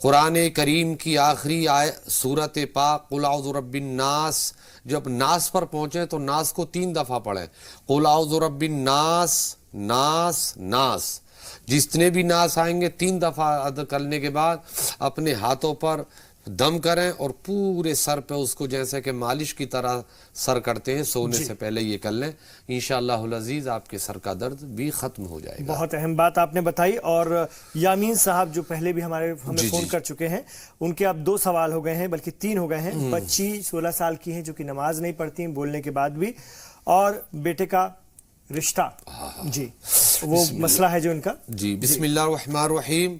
قرآن کریم کی آخری سورت پاک قل اعوذ برب الناس، جب ناس پر پہنچے تو ناس کو 3 دفعہ پڑھیں، قل اعوذ برب الناس، ناس ناس، جتنے بھی ناس آئیں گے 3 دفعہ ادا کرنے کے بعد اپنے ہاتھوں پر دم کریں اور پورے سر پہ اس کو جیسے کہ مالش کی طرح سر کرتے ہیں سونے سے پہلے یہ کر لیں، انشاءاللہ العزیز آپ کے سر کا درد بھی ختم ہو جائے گا۔ بہت اہم بات آپ نے بتائی۔ اور یامین صاحب جو پہلے بھی ہمیں فون کر چکے ہیں، ان کے اب 2 سوال ہو گئے ہیں، بلکہ 3 ہو گئے ہیں۔ بچی 16 سال کی ہیں جو کہ نماز نہیں پڑھتی ہیں بولنے کے بعد بھی، اور بیٹے کا رشتہ، جی وہ مسئلہ ہے جو ان کا۔ جی بسم اللہ الرحمن الرحیم۔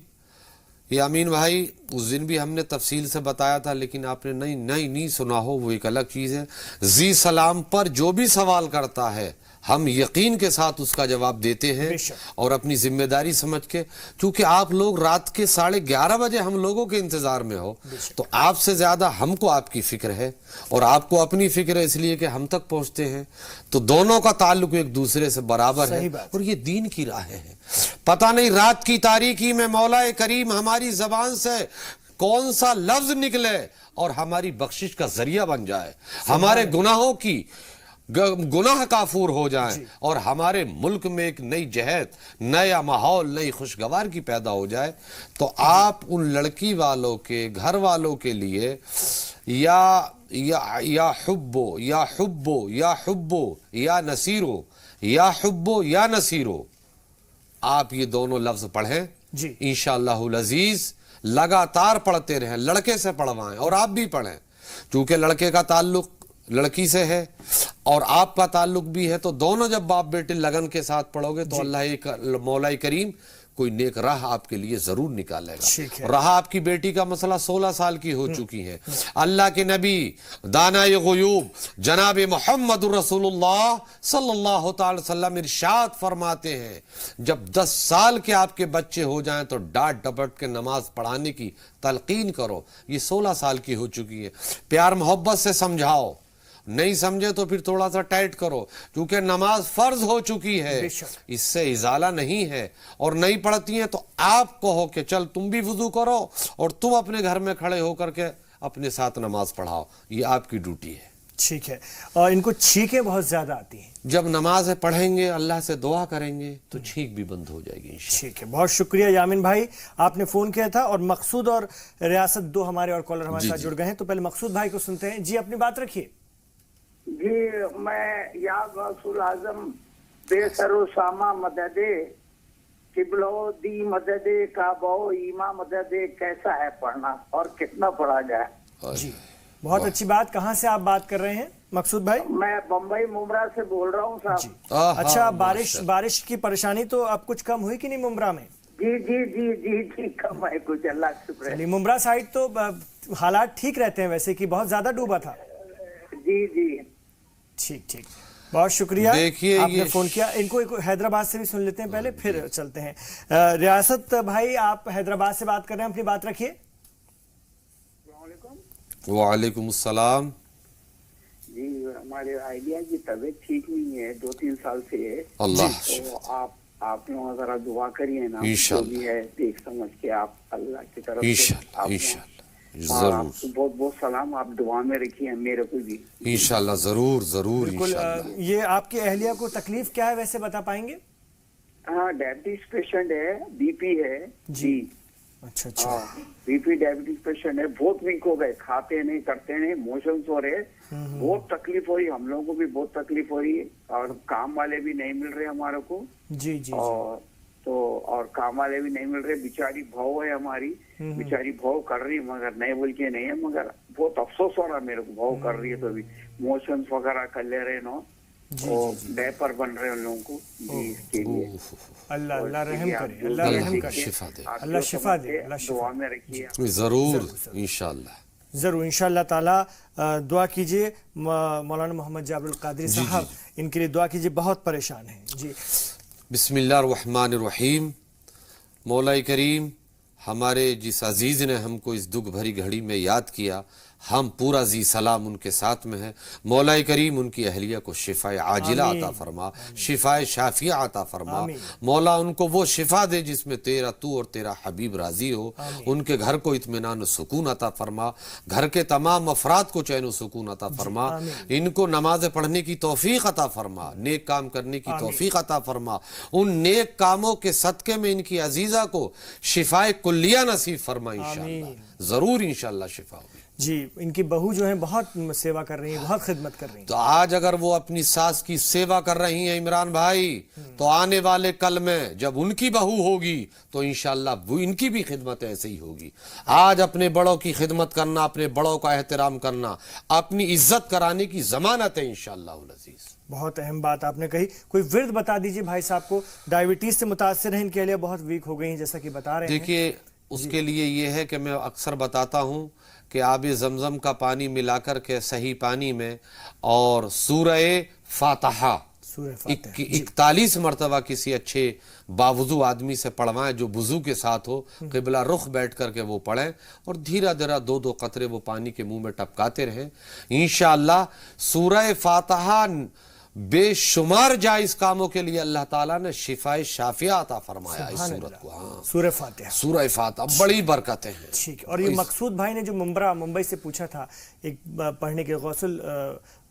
یامین بھائی اس دن بھی ہم نے تفصیل سے بتایا تھا، لیکن آپ نے نہیں سنا ہو، وہ ایک الگ چیز ہے۔ ذی سلام پر جو بھی سوال کرتا ہے ہم یقین کے ساتھ اس کا جواب دیتے ہیں، اور اپنی ذمہ داری سمجھ کے، کیونکہ آپ لوگ رات کے 11:30 بجے ہم لوگوں کے انتظار میں ہو، تو آپ سے زیادہ ہم کو آپ کی فکر ہے، اور آپ کو اپنی فکر ہے، اس لیے کہ ہم تک پہنچتے ہیں، تو دونوں کا تعلق ایک دوسرے سے برابر ہے، اور یہ دین کی راہیں ہیں۔ پتہ نہیں رات کی تاریکی میں مولا کریم ہماری زبان سے کون سا لفظ نکلے اور ہماری بخشش کا ذریعہ بن جائے، ہمارے گناہوں کی گناہ کافور ہو جائیں، اور ہمارے ملک میں ایک نئی جہت، نیا ماحول، نئی خوشگوار کی پیدا ہو جائے۔ تو آپ ان لڑکی والوں کے گھر والوں کے لیے یا حبو یا حبو یا حبو یا نصیرو یا حبو یا نصیرو، آپ یہ دونوں لفظ پڑھیں انشاءاللہ العزیز، لگاتار پڑھتے رہیں، لڑکے سے پڑھوائیں اور آپ بھی پڑھیں، چونکہ لڑکے کا تعلق لڑکی سے ہے اور آپ کا تعلق بھی ہے، تو دونوں جب باپ بیٹے لگن کے ساتھ پڑھو گے تو اللہ مولا کریم کوئی نیک راہ آپ کے لیے ضرور نکالے گا۔ رہا آپ کی بیٹی کا مسئلہ، 16 سال کی ہو چکی ہے، اللہ کے نبی دانائے غیوب جناب محمد رسول اللہ صلی اللہ تعالی وسلم ارشاد فرماتے ہیں، جب 10 سال کے آپ کے بچے ہو جائیں تو ڈانٹ ڈپٹ کے نماز پڑھانے کی تلقین کرو۔ یہ 16 سال کی ہو چکی ہے، پیار محبت سے سمجھاؤ، نہیں سمجھے تو پھر تھوڑا سا ٹائٹ کرو، کیونکہ نماز فرض ہو چکی ہے، اس سے ازالہ نہیں ہے، اور نہیں پڑھتی ہیں تو آپ کہو کہ چل تم بھی وضو کرو اور تم اپنے گھر میں کھڑے ہو کر کے اپنے ساتھ نماز پڑھاؤ، یہ آپ کی ڈیوٹی ہے۔ ٹھیک ہے۔ اور ان کو چھینکیں بہت زیادہ آتی ہیں، جب نماز پڑھیں گے اللہ سے دعا کریں گے تو چھینک بھی بند ہو جائے گی انشاءاللہ۔ ٹھیک ہے، بہت شکریہ یامین بھائی، آپ نے فون کیا تھا، اور مقصود اور ریاست 2 ہمارے اور کالر ہمارے ساتھ جڑ گئے ہیں، تو پہلے مقصود بھائی کو سنتے ہیں۔ جی اپنی بات رکھیے۔ جی میں یا غوث اعظم بے سر و ساما مدد قبلو دی مدد کعبہ ایما مدد، کیسا ہے پڑھنا اور کتنا پڑھا جائے؟ جی بہت اچھی بات۔ کہاں سے آپ بات کر رہے ہیں مقصود بھائی؟ میں بمبئی ممبرا سے بول رہا ہوں صاحب۔ اچھا، بارش کی پریشانی تو اب کچھ کم ہوئی کہ نہیں ممبرا میں؟ جی جی جی جی جی کم ہے کچھ، اللہ کا شکر ہے۔ ممبرا سائڈ تو حالات ٹھیک رہتے ہیں ویسے، کہ بہت زیادہ ڈوبا تھا؟ جی جی ٹھیک، بہت شکریہ آپ نے فون کیا۔ ان کو حیدرآباد سے بھی سن لیتے ہیں پہلے، پھر چلتے ہیں۔ ریاست بھائی آپ حیدرآباد سے بات کر رہے ہیں، اپنی بات رکھیے۔ وعلیکم السلام۔ جی ہمارے آئیڈیا کی طبیعت ٹھیک نہیں ہے، 2-3 سال سے ہے، اللہ تو آپ لوگ ذرا دعا کریے نا، انشاءاللہ جو بھی ہے دیکھ سمجھ کے آپ اللہ کی طرف سے انشاءاللہ ضرور، بہت بہت سلام، آپ دعا میں رکھیے میرے کو بھی انشاءاللہ ضرور بالکل۔ یہ آپ کی اہلیہ کو تکلیف کیا ہے ویسے بتا پائیں گے؟ ہاں ڈائبٹیز پیشنٹ ہے، بی پی ہے جی۔ اچھا بی پی ڈائبٹیز پیشنٹ ہے، بہت ویک ہو گئے، کھاتے نہیں کرتے نہیں، موشنز ہو رہے، بہت تکلیف ہو رہی، ہم لوگوں کو بھی بہت تکلیف ہو رہی ہے، اور کام والے بھی نہیں مل رہے ہمارے کو، جی اور کام والے بھی نہیں مل رہے، بیچاری بہو ہے ہماری، بیچاری بہو کر رہی مگر نہیں بول کے نہیں ہے، مگر بہت افسوس ہو رہا میرے کو، بہو کر رہی ہے تو بھی موشنز وغیرہ کر لے رہے نو، ڈیپر بن رہے ان لوگوں کو، جی اس کے لیے اللہ رحم کرے، اللہ رحم کرے، اللہ شفا دے، اللہ دعا میں رکھیے ضرور انشاءاللہ ضرور انشاءاللہ تعالی۔ دعا کیجئے مولانا محمد جابر القادری صاحب، ان کے لیے دعا کیجئے، بہت پریشان ہیں۔ جی بسم اللہ الرحمن الرحیم۔ مولا کریم ہمارے جس عزیز نے ہم کو اس دکھ بھری گھڑی میں یاد کیا، ہم پورا زی سلام ان کے ساتھ میں ہے. مولا کریم ان کی اہلیہ کو شفا عاجلہ عطا فرما, شفا شافیہ عطا فرما. مولا ان کو وہ شفا دے جس میں تیرا تو اور تیرا حبیب راضی ہو. ان کے گھر کو اطمینان و سکون عطا فرما, گھر کے تمام افراد کو چین و سکون عطا فرما. ان کو نماز پڑھنے کی توفیق عطا فرما, نیک کام کرنے کی توفیق عطا فرما. ان نیک کاموں کے صدقے میں ان کی عزیزہ کو شفائے کلیہ نصیب فرما انشاءاللہ. ضرور انشاءاللہ شفا ہوگی. جی, ان کی بہو جو ہیں بہت سیوا کر رہی ہیں, بہت خدمت کر رہی ہیں. تو آج اگر وہ اپنی ساس کی سیوا کر رہی ہیں عمران بھائی, تو آنے والے کل میں جب ان کی بہو ہوگی تو انشاءاللہ وہ ان کی بھی خدمت ایسے ہی ہوگی. آج اپنے بڑوں کی خدمت کرنا, اپنے بڑوں کا احترام کرنا, اپنی عزت کرانے کی ضمانت ہے انشاءاللہ العزیز. بہت اہم بات آپ نے کہی. کوئی ورد بتا دیجئے بھائی صاحب کو, ڈائیبٹیز سے متاثر ہیں, ان کے لیے بہت ویک ہو گئی ہیں جیسا کہ بتا رہے ہیں. دیکھیے اس کے لیے یہ ہے کہ میں اکثر بتاتا ہوں کہ آب زمزم کا پانی ملا کر کے صحیح پانی میں اور سورہ فاتحہ 41 مرتبہ کسی اچھے باوضو آدمی سے پڑھوائیں جو وضو کے ساتھ ہو, قبلہ رخ بیٹھ کر کے وہ پڑھیں اور دھیرا دھیرا 2 قطرے وہ پانی کے منہ میں ٹپکاتے رہیں. انشاءاللہ سورہ فاتحہ بے شمار جائز کاموں کے لیے اللہ تعالیٰ نے شفائے شافیہ عطا فرمایا اس سورت کو. ہاں, سورہ فاتحہ, سورہ فاتحہ بڑی برکتیں ہیں. ٹھیک. اور یہ مقصود بھائی نے جو ممبئی سے پوچھا تھا ایک پڑھنے کے غسل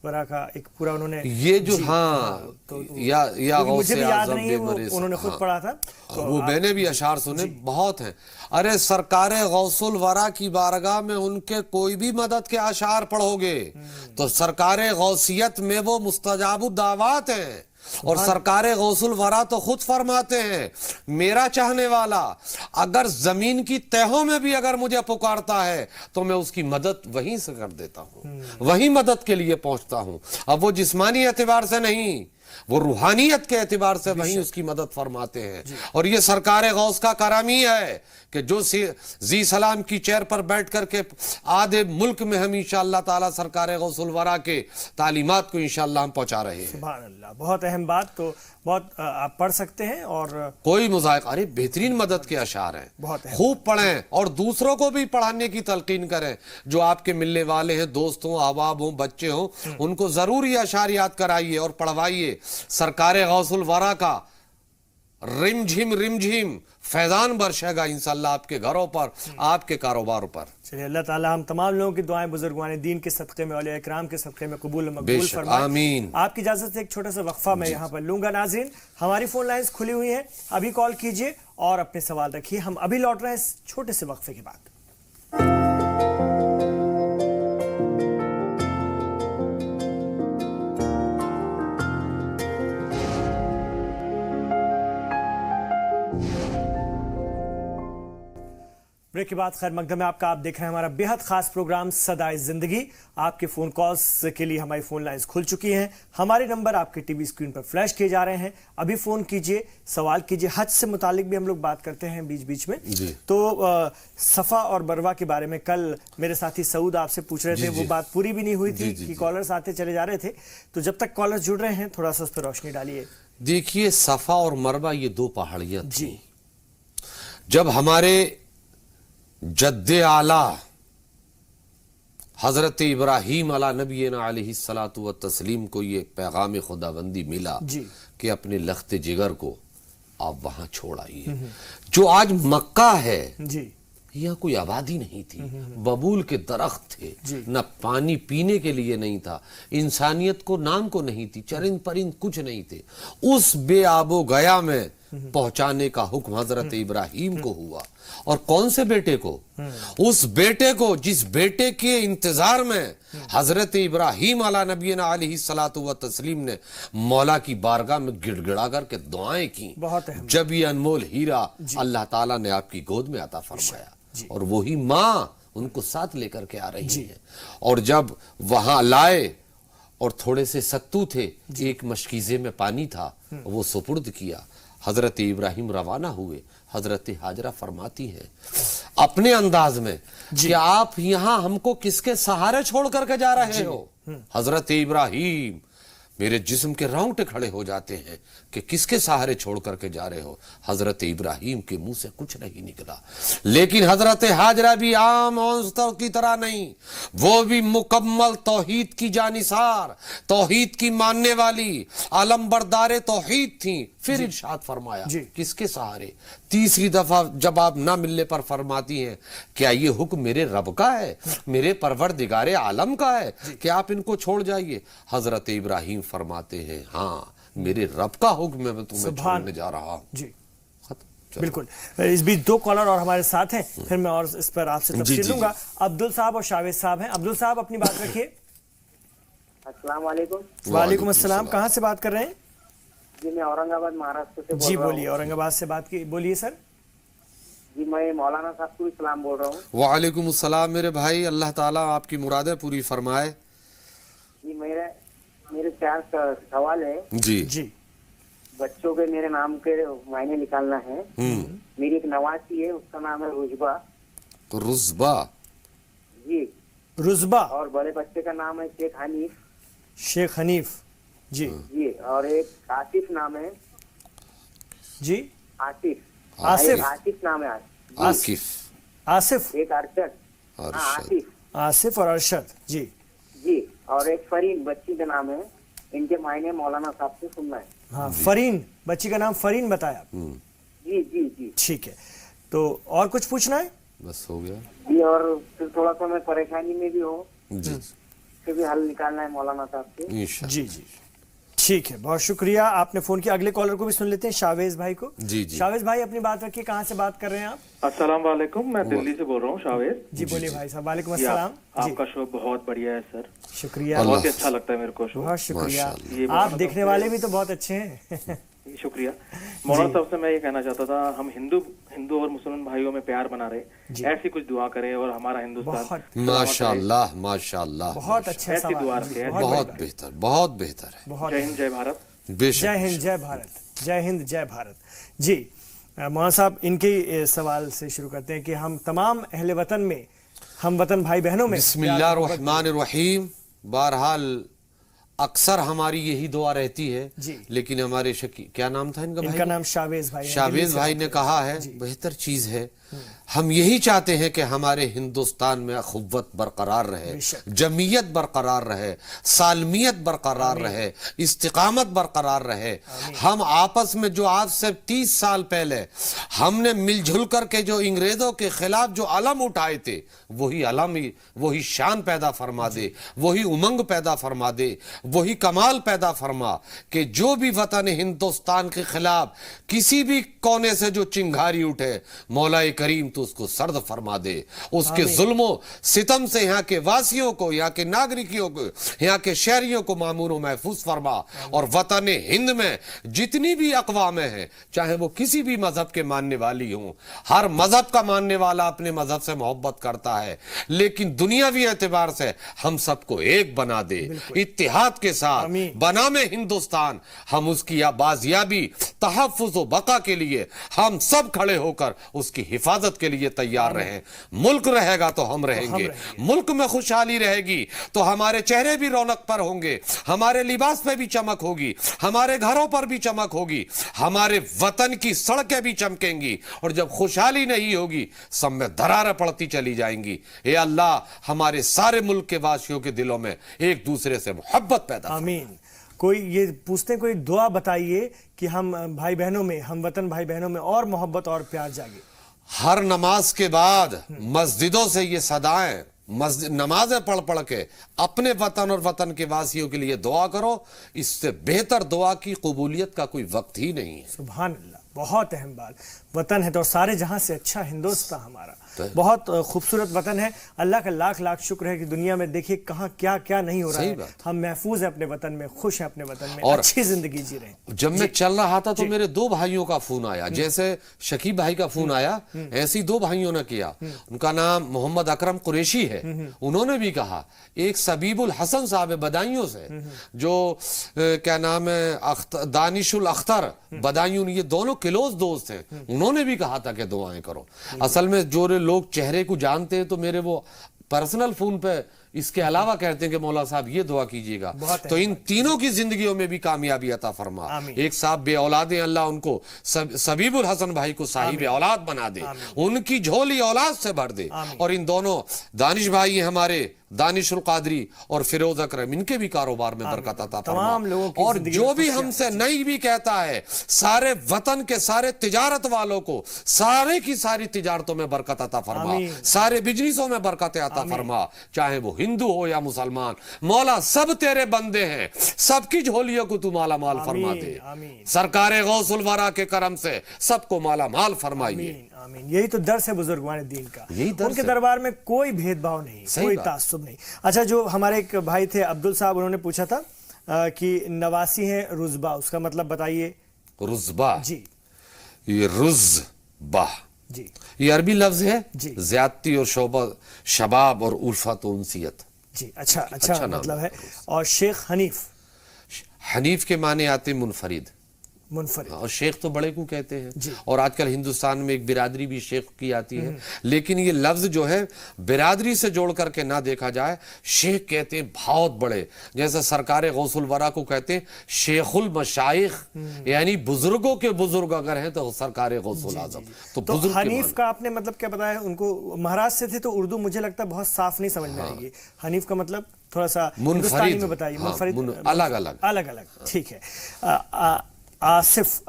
ورا کا ایک پورا انہوں نے یہ جو یا مجھے بھی یاد نہیں ہے, انہوں نے خود پڑھا تھا. وہ میں نے بھی اشعار سنے بہت ہیں. ارے سرکار غوث الورا کی بارگاہ میں ان کے کوئی بھی مدد کے اشعار پڑھو گے تو سرکار غوثیت میں وہ مستجاب الدعوات ہیں. اور سرکار غوث الورا تو خود فرماتے ہیں, میرا چاہنے والا اگر زمین کی تہوں میں بھی اگر مجھے پکارتا ہے تو میں اس کی مدد وہیں سے کر دیتا ہوں, وہیں مدد کے لیے پہنچتا ہوں. اب وہ جسمانی اعتبار سے نہیں, وہ روحانیت کے اعتبار سے وہیں اس کی مدد فرماتے ہیں. اور یہ سرکار غوث کا کرم ہی ہے کہ جو زی سلام کی چیئر پر بیٹھ کر کے آدھے ملک میں ہم انشاءاللہ تعالیٰ سرکار غوث الورا کے تعلیمات کو انشاءاللہ ہم پہنچا رہے ہیں. سبحان اللہ, بہت اہم بات. تو بہت آپ پڑھ سکتے ہیں اور کوئی مذائقہ, ارے بہترین مدد کے اشعار ہیں, بہت خوب پڑھیں اور دوسروں کو بھی پڑھانے کی تلقین کریں. جو آپ کے ملنے والے ہیں, دوست ہوں, احباب ہوں, بچے ہوں, ان کو ضرور یہ اشعار یاد کرائیے اور پڑھوائیے. سرکار غوث الورا کا رم جھم فیضان برشے گا انشاءاللہ آپ کے گھروں پر, آپ کے کاروبار پر. چلیے, اللہ تعالیٰ ہم تمام لوگوں کی دعائیں بزرگان دین کے صدقے میں, اولیاء اکرام کے صدقے میں قبول و مقبول فرمائے. آمین. آپ کی اجازت سے ایک چھوٹا سا وقفہ میں یہاں پر لوں گا. ناظرین, ہماری فون لائنز کھلی ہوئی ہیں, ابھی کال کیجئے اور اپنے سوال رکھیے. ہم ابھی لوٹ رہے ہیں اس چھوٹے سے وقفے کے بعد. بریک کے بعد خیر مقدم میں آپ کا, آپ دیکھ رہے ہیں ہمارا بیحد خاص پروگرام صدائے زندگی. آپ کے فون کالز کے لیے ہماری فون لائنز کھل چکی ہیں. ہمارے نمبر آپ کے ٹی وی اسکرین پر فلیش کیے جا رہے ہیں. ابھی فون کیجئے, سوال کیجئے. حج سے متعلق بھی ہم لوگ بات کرتے ہیں بیچ میں. تو صفا اور مروہ کے بارے میں کل میرے ساتھی سعود آپ سے پوچھ رہے تھے, وہ بات پوری بھی نہیں ہوئی تھی کہ کالرز آتے چلے جا رہے تھے. تو جب تک کالرز جڑ رہے ہیں تھوڑا سا اس پہ روشنی ڈالیے. دیکھیے, صفا اور مروہ یہ 2 پہاڑیاں تھیں. جب ہمارے جد اعلیٰ حضرت ابراہیم علیہ نبینا علیہ الصلاۃ والتسلیم کو یہ پیغام خداوندی ملا کہ اپنے لخت جگر کو آپ وہاں چھوڑ آئیے. جو آج مکہ ہے, یہاں کوئی آبادی نہیں تھی, ببول کے درخت تھے, نہ پانی پینے کے لیے نہیں تھا, انسانیت کو نام کو نہیں تھی, چرند پرند کچھ نہیں تھے. اس بے آب و گیا میں پہنچانے کا حکم حضرت ابراہیم کو ہوا. اور کون سے بیٹے کو؟ اس بیٹے کو جس بیٹے کے انتظار میں حضرت ابراہیم علیہ نبینا علیہ الصلاۃ والتسلیم نے مولا کی بارگاہ میں گڑ گڑا کر کے دعائیں کی. جب یہ انمول ہیرا اللہ تعالیٰ نے آپ کی گود میں عطا فرمایا, اور وہی ماں ان کو ساتھ لے کر کے آ رہی ہیں. اور جب وہاں لائے اور تھوڑے سے ستو تھے, ایک مشکیزے میں پانی تھا, وہ سپرد کیا. حضرت ابراہیم روانہ ہوئے. حضرت حاجرہ فرماتی ہیں اپنے انداز میں کہ آپ یہاں ہم کو کس کے سہارے چھوڑ کر کے جا رہے ہو؟ حضرت ابراہیم میرے جسم کے رونگٹے کھڑے ہو جاتے ہیں کہ کس کے سہارے چھوڑ کر کے جا رہے ہو. حضرت ابراہیم کے منہ سے کچھ نہیں نکلا, لیکن حضرت ہاجرہ بھی عام عورتوں کی طرح نہیں, وہ بھی مکمل توحید کی جانثار, توحید کی ماننے والی, علمبردار توحید تھیں. پھر ارشاد فرمایا کس کے سہارے؟ تیسری دفعہ جب آپ نہ ملنے پر فرماتی ہیں کیا یہ حکم میرے رب کا ہے, میرے پروردگار عالم کا ہے کہ آپ ان کو چھوڑ جائیے؟ حضرت ابراہیم فرماتے ہیں ہاں میرے رب کا حکم ہے, میں تمہیں چھوڑنے جا رہا ہوں. جی بالکل. اس بیچ 2 کالر اور ہمارے ساتھ ہیں, پھر میں اور اس پر آپ سے تفصیل لوں گا. عبدل صاحب اور شاویز صاحب ہیں. عبدل صاحب اپنی بات رکھیے. السلام علیکم. وعلیکم السلام. کہاں سے بات کر رہے ہیں؟ جی میں اورنگ آباد مہاراشٹر سے جی بولیے. اورنگ آباد سے بات کی, بولیے سر. جی میں مولانا صاحب کو سلام بول رہا ہوں. وعلیکم السلام میرے بھائی, اللہ تعالیٰ آپ کی مرادیں پوری فرمائے. جی میرے 4 سوال ہے. جی جی بچوں کے میرے نام کے معنی نکالنا ہے. میری ایک نواسی ہے, اس کا نام ہے رجبہ. رزبہ. جی رزبہ. اور بڑے بچے کا نام ہے شیخ حنیف. شیخ حنیف. جی جی اور ایک آصف نام ہے. جی آصف. آصف. آصف نام ہے. عاقف. آصف. ایک ارشد. آصف. آصف اور ارشد. جی جی اور ایک فرین بچی کا نام ہے. ان کے معنی مولانا صاحب سے سننا ہے. ہاں فرین, بچی کا نام فرین بتایا. جی جی جی ٹھیک ہے, تو اور کچھ پوچھنا ہے؟ بس ہو گیا. جی اور پھر تھوڑا سا میں پریشانی میں بھی ہوں, جی سے بھی حل نکالنا ہے مولانا صاحب سے. انشاءاللہ. جی جی ٹھیک ہے, بہت شکریہ. آپ نے فون کیا. اگلے کالر کو بھی سن لیتے ہیں, شاویز بھائی کو. جی جی شاویز بھائی اپنی بات رکھیے. کہاں سے بات کر رہے ہیں آپ؟ السلام علیکم, میں دلی سے بول رہا ہوں شاویز. جی بولیے بھائی صاحب. وعلیکم السلام. آپ کا شو بہت بڑھیا ہے سر, شکریہ, بہت ہی اچھا لگتا ہے میرے کو شو. بہت شکریہ. یہ آپ دیکھنے والے بھی تو بہت اچھے ہیں. شکریہ. مولانا صاحب سے میں یہ کہنا چاہتا تھا, ہم ہندو اور مسلمان بھائیوں میں پیار بنا رہے, ایسی کچھ دعا کریں اور ہمارا ہندوستان ماشاء اللہ ماشاء اللہ, بہت اچھا ایسی دعا رکھے. بہت بہتر, بہت بہتر ہے. جے ہند جے بھارت. بے شک. جے ہند جے بھارت. جے ہند جے بھارت. جی مولانا صاحب ان کے سوال سے شروع کرتے ہیں کہ ہم تمام اہل وطن میں, ہم وطن بھائی بہنوں میں بسم اللہ الرحمن الرحیم. بہرحال اکثر ہماری یہی دعا رہتی ہے, لیکن ہمارے کیا نام تھا ان کا؟ ان کا نام شاویز بھائی. شاویز بھائی نے کہا ہے بہتر چیز ہے. ہم یہی چاہتے ہیں کہ ہمارے ہندوستان میں اخوت برقرار رہے, جمعیت برقرار رہے, سالمیت برقرار رہے, استقامت برقرار رہے. ہم آپس میں جو آج سے 30 سال پہلے ہم نے مل جل کر کے جو انگریزوں کے خلاف جو علم اٹھائے تھے, وہی علم, وہی شان پیدا فرما دے, وہی امنگ پیدا فرما دے, وہی کمال پیدا فرما کہ جو بھی وطن ہندوستان کے خلاف کسی بھی کونے سے جو چنگھاری اٹھے, مولا کریم تو اس کو سرد فرما دے. اس کے ظلم و ستم سے یہاں کے واسیوں کو, یہاں کے ناگرکیوں کو, یہاں کے شہریوں کو معمور و محفوظ فرما. اور وطن ہند میں جتنی بھی اقوام ہیں, چاہے وہ کسی بھی مذہب کے ماننے والی ہوں, ہر مذہب کا ماننے والا اپنے مذہب سے محبت کرتا ہے, لیکن دنیاوی اعتبار سے ہم سب کو ایک بنا دے. اتحاد کے ساتھ بنام ہندوستان, ہم اس کی بازیابی, تحفظ و بقا کے لیے ہم سب کھڑے ہو کر اس کی حفاظت کے لیے تیار رہیں. ملک رہے گا تو ہم رہیں گے, ملک میں خوشحالی رہے گی تو ہمارے چہرے بھی رونق پر ہوں گے, ہمارے لباس پہ بھی چمک ہوگی, ہمارے گھروں پر بھی چمک ہوگی, ہمارے وطن کی سڑکیں بھی چمکیں گی. اور جب خوشحالی نہیں ہوگی, سب میں دراریں پڑتی چلی جائیں گی. اے اللہ ہمارے سارے ملک کے واسیوں کے دلوں میں ایک دوسرے سے محبت پیدا. آمین. کوئی یہ پوچھتے ہیں, کوئی دعا بتائیے کہ ہم بھائی بہنوں میں, ہم وطن بھائی بہنوں میں اور محبت اور پیار جاگے. ہر نماز کے بعد مسجدوں سے یہ صدائیں, نمازیں پڑھ پڑھ کے اپنے وطن اور وطن کے واسیوں کے لیے دعا کرو. اس سے بہتر دعا کی قبولیت کا کوئی وقت ہی نہیں ہے. سبحان اللہ, بہت اہم بات. وطن ہے تو سارے جہاں سے اچھا ہندوستان ہمارا, بہت خوبصورت وطن ہے. اللہ کا لاکھ لاکھ شکر ہے کہ دنیا میں دیکھیے کہاں کیا کیا نہیں ہو رہا ہے. ہم محفوظ ہیں اپنے وطن میں, خوش ہیں اپنے وطن میں, اچھی زندگی جی رہے ہیں. جب میں چل رہا تھا تو میرے 2 بھائیوں کا فون آیا, جیسے شکیب بھائی کا فون آیا ایسی 2 بھائیوں نے کیا. ان کا نام محمد اکرم قریشی ہے. انہوں نے بھی کہا, ایک سبیب الحسن صاحب بدایوں سے, جو کیا نام ہے دانش الاختر بدایوں, یہ دونوں کلوز دوست ہیں, انہوں نے بھی کہا تھا کہ دعائیں کرو. اصل میں جو لوگ چہرے کو جانتے ہیں تو میرے وہ پرسنل فون پہ اس کے علاوہ کہتے ہیں کہ مولا صاحب یہ دعا کیجیے گا. تو ان تینوں کی زندگیوں میں بھی کامیابی عطا فرما. ایک صاحب بے اولاد ہیں، اللہ ان کو سبیب الحسن بھائی کو صاحب اولاد بنا دے، ان کی جھولی اولاد سے بھر دے. اور ان دونوں دانش بھائی ہیں ہمارے، دانش القادری اور فیروز اکرم، ان کے بھی کاروبار میں برکت عطا فرما. اور جو بھی ہم سے نہیں بھی کہتا ہے، سارے وطن کے سارے تجارت والوں کو سارے کی ساری تجارتوں میں برکت عطا فرما، سارے بزنسوں میں برکت عطا فرما، چاہے وہ ہندو ہو یا مسلمان. مولا سب تیرے بندے ہیں، سب کی جھولیوں کو تو مالا مال فرما دے. سرکار غوث الورا کے کرم سے سب کو مالا مال فرمائیے. آمین. یہی تو درس ہے بزرگان دین کا، ان کے دربار میں کوئی بھید بھاؤ نہیں، کوئی تعصب نہیں. اچھا، جو ہمارے ایک بھائی تھے عبدل صاحب، انہوں نے پوچھا تھا کہ نواسی ہیں رزبا، اس کا مطلب بتائیے. رزبا، جی، یہ رزبا جی، یہ عربی لفظ ہے، جی، زیادتی اور شباب اور الفت و انسیت. جی، اچھا مطلب ہے. اور شیخ حنیف، حنیف کے معنی آتے منفرد، منفرد. اور شیخ تو بڑے کو کہتے ہیں. اور آج کل ہندوستان میں ایک برادری بھی شیخ کی آتی ہے، لیکن یہ لفظ جو ہے برادری سے جوڑ کر کے نہ دیکھا جائے. شیخ کہتے ہیں بہت بڑے، جیسے سرکار غوث الورا کو کہتے ہیں شیخ المشائخ، یعنی بزرگوں کے بزرگ اگر ہیں تو سرکار غوث الاعظم. تو حنیف کا آپ نے مطلب کیا بتایا؟ ان کو مہاراج سے تھے تو اردو مجھے لگتا ہے بہت صاف نہیں سمجھ میں آئے گی. حنیف کا مطلب تھوڑا سا ہندوستانی میں بتائیے. منفرد، الگ الگ. ٹھیک ہے. آصف،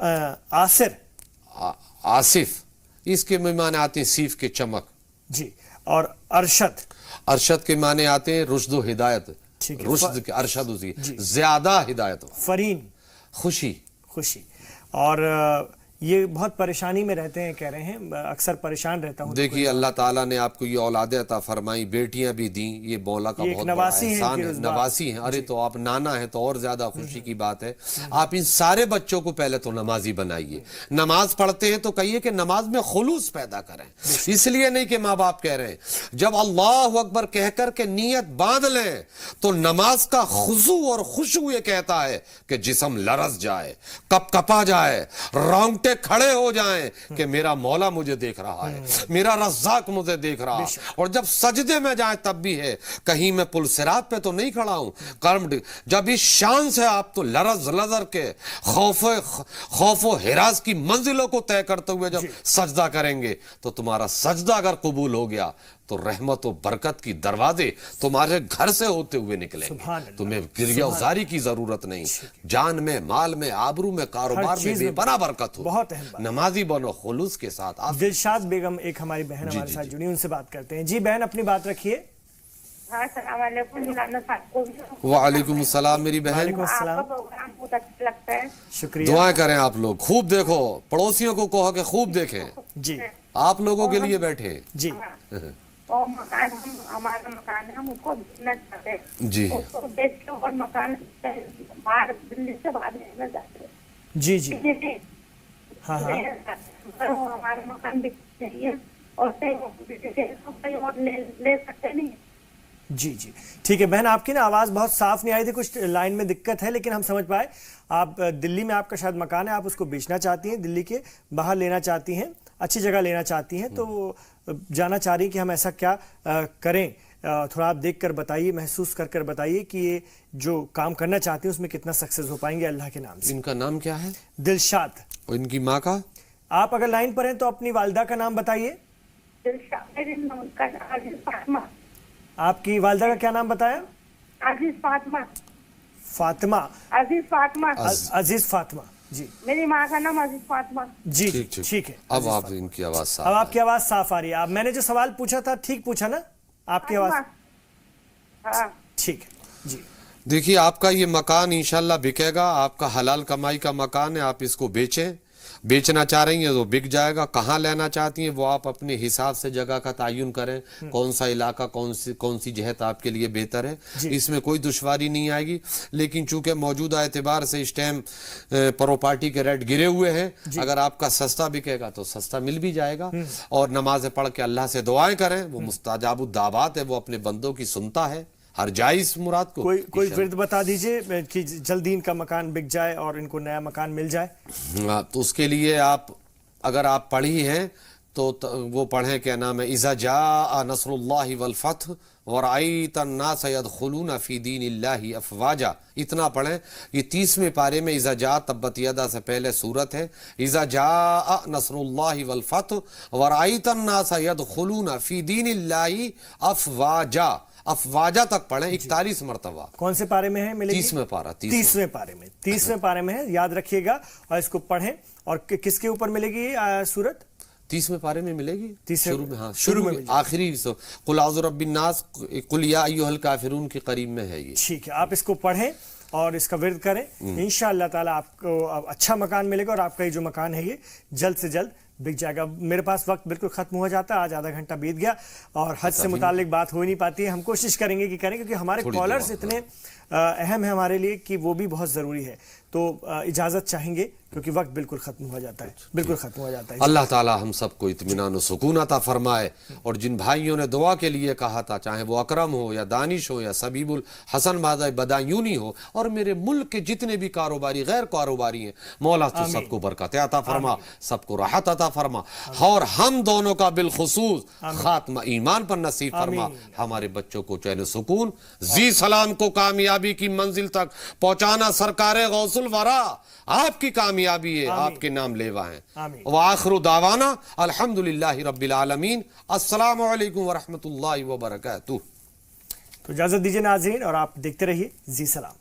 اس کے معنی آتے ہیں سیف کے چمک. جی. اور ارشد کے معنی آتے ہیں رشد و ہدایت. رشد کے ارشد اسی زیادہ ہدایت. فرین، خوشی. اور یہ بہت پریشانی میں رہتے ہیں، کہہ رہے ہیں اکثر پریشان رہتا ہوں. دیکھیے اللہ تعالیٰ نے آپ کو یہ اولاد عطا فرمائی، بیٹیاں بھی دیں، یہ مولا کا بہت بڑا احسان ہے. نواسی ہیں. ارے تو آپ نانا ہیں تو اور زیادہ خوشی کی بات ہے. آپ ان سارے بچوں کو پہلے تو نمازی بنائیے. نماز پڑھتے ہیں تو کہیے کہ نماز میں خلوص پیدا کریں، اس لیے نہیں کہ ماں باپ کہہ رہے ہیں. جب اللہ اکبر کہہ کر کے نیت باندھ لیں تو نماز کا خضوع اور خشوع یہ کہتا ہے کہ جسم لرز جائے، کپ کپا جائے، رونگٹے کھڑے ہو جائیں کہ میرا مولا مجھے دیکھ رہا ہے، میرا رزاق مجھے دیکھ رہا ہے. اور جب سجدے میں جائیں تب بھی ہے، کہیں میں پل صراط پہ تو نہیں کھڑا ہوں. جب اس شان سے آپ تو لرز لرز کے خوف و ہراس کی منزلوں کو طے کرتے ہوئے جب سجدہ کریں گے تو تمہارا سجدہ اگر قبول ہو گیا تو رحمت و برکت کی دروازے تمہارے گھر سے ہوتے ہوئے نکلیں گے. تمہیں گریہ وزاری کی ضرورت نہیں. جان میں، مال میں، آبرو میں، کاروبار میں بے پناہ برکت ہو. بہت اہم بات. نمازی بنو خلوص کے ساتھ. دلشاد بیگم ایک ہماری بہن ہمارے ساتھ جڑی، ان سے بات کرتے ہیں. جی بہن، اپنی بات رکھیے. السلام علیکم. وعلیکم السلام میری بہن. وعلیکم السلام. بہت اچھا لگتا ہے. شکریہ. دعائیں کریں آپ لوگ، خوب دیکھو، پڑوسیوں کو کہو کہ خوب دیکھیں. جی، آپ لوگوں کے لیے بیٹھے. جی. اور مکان، ہمارا مکان ہے، ہم اس کو بیچنا چاہتے ہیں. جی. اس کو بیچ کے اور مکان باہر دلی سے باہر بھیجنا چاہتے ہیں. جی جی. ہاں. ہمارا مکان بک چاہیے اور کہیں اور لے سکتے نہیں. جی جی ٹھیک ہے بہن، آپ کی نا آواز بہت صاف نہیں آئی تھی، کچھ لائن میں دقت ہے، لیکن ہم سمجھ پائے. آپ دلی میں آپ کا شاید مکان ہے، آپ اس کو بیچنا چاہتی ہیں، دلی کے باہر لینا چاہتی ہیں، اچھی جگہ لینا چاہتی ہیں، تو جانا چاہ رہی ہیں کہ ہم ایسا کیا کریں. تھوڑا آپ دیکھ کر بتائیے، محسوس کر کر بتائیے کہ یہ جو کام کرنا چاہتے ہیں اس میں کتنا سکسیس ہو پائیں گے اللہ کے نام سے. ان کا نام کیا ہے؟ دلشاد. اور ان کی ماں کا؟ آپ اگر لائن پر ہیں تو اپنی والدہ کا نام بتائیے. آپ کی والدہ کا کیا نام بتایا؟ عزیز فاطمہ. فاطمہ. عزیز فاطمہ. عزیز فاطمہ. جی. میری ماں کا نام عزیز فاطمہ. جی ٹھیک ہے. اب آپ ان کی آواز صاف. اب آپ کی آواز صاف آ رہی ہے. آپ میں نے جو سوال پوچھا تھا ٹھیک پوچھا نا؟ آپ کی آواز ٹھیک ہے. جی دیکھیے، آپ کا یہ مکان انشاءاللہ بکے گا. آپ کا حلال کمائی کا مکان ہے، آپ اس کو بیچیں. بیچنا چاہ رہی ہیں تو بک جائے گا. کہاں لینا چاہتی ہیں وہ آپ اپنے حساب سے جگہ کا تعین کریں، کون سا علاقہ، کون سی جہت آپ کے لیے بہتر ہے. اس میں کوئی دشواری نہیں آئے گی. لیکن چونکہ موجودہ اعتبار سے اس ٹائم پراپرٹی کے ریٹ گرے ہوئے ہیں، اگر آپ کا سستا بکے گا تو سستا مل بھی جائے گا. اور نماز پڑھ کے اللہ سے دعائیں کریں، وہ مستجاب الدعوات ہے، وہ اپنے بندوں کی سنتا ہے ہر جائز مراد کو. کوئی ورد بتا دیجئے کہ جلدی ان کا مکان بک جائے اور ان کو نیا مکان مل جائے. تو اس کے لیے آپ اگر آپ پڑھی ہیں تو وہ پڑھیں کیا نام ہے اذا جاء نصر اللہ والفتح ورأیت الناس يدخلون فی دین اللہ افواجا، اتنا پڑھیں. یہ 30ویں پارے میں اذا جاء تبت یدا سے پہلے سورت ہے. اذا جاء نصر اللہ والفتح ورأیت الناس يدخلون فی دین اللہ افواجا، افواجا تک پڑھیں 41 مرتبہ. کون سے پارے میں ہے ملے گی؟ 30ویں پارہ. 30ویں پارے میں، 30ویں پارے میں ہے، یاد رکھیے گا اور اس کو پڑھیں. اور کس کے اوپر ملے گی سورت؟ 30ویں پارے میں ملے گی شروع میں. ہاں شروع میں آخری قل اعوذ برب الناس قل یا ایھا الکافرون کے قریب میں ہے یہ. ٹھیک ہے، آپ اس کو پڑھیں اور اس کا ورد کریں. انشاءاللہ تعالی آپ کو اچھا مکان ملے گا اور آپ کا یہ جو مکان ہے یہ جلد سے جلد بک جائے گا. میرے پاس وقت بالکل ختم ہو جاتا ہے، آج آدھا گھنٹہ بیت گیا اور حج سے متعلق بات ہو نہیں پاتی ہے. ہم کوشش کریں گے کہ کریں، کیونکہ ہمارے کالرز اتنے اہم ہیں ہمارے لیے کہ وہ بھی بہت ضروری ہے. تو اجازت چاہیں گے کیونکہ وقت بالکل ختم ہو جاتا ہے، بالکل ختم ہو جاتا ہے. اللہ تعالی ہم سب کو اطمینان و سکون عطا فرمائے. اور جن بھائیوں نے دعا کے لیے کہا تھا، چاہے وہ اکرم ہو یا دانش ہو یا سبیب الحسن بدایونی ہو، اور میرے ملک کے جتنے بھی کاروباری غیر کاروباری ہیں، مولا تو سب کو برکت عطا فرما، سب کو راحت عطا فرما، اور ہم دونوں کا بالخصوص خاتمہ ایمان پر نصیب فرما. ہمارے بچوں کو چین و سکون، ذی سلام کو کامیابی کی منزل تک پہنچانا سرکار غوث الورا آپ کی کامیابی ہے، آپ کے نام لیوا ہیں. وآخر دعوانا الحمدللہ رب العالمین. السلام علیکم ورحمۃ اللہ وبرکاتہ. تو اجازت دیجیے ناظرین اور آپ دیکھتے رہیے زی سلام.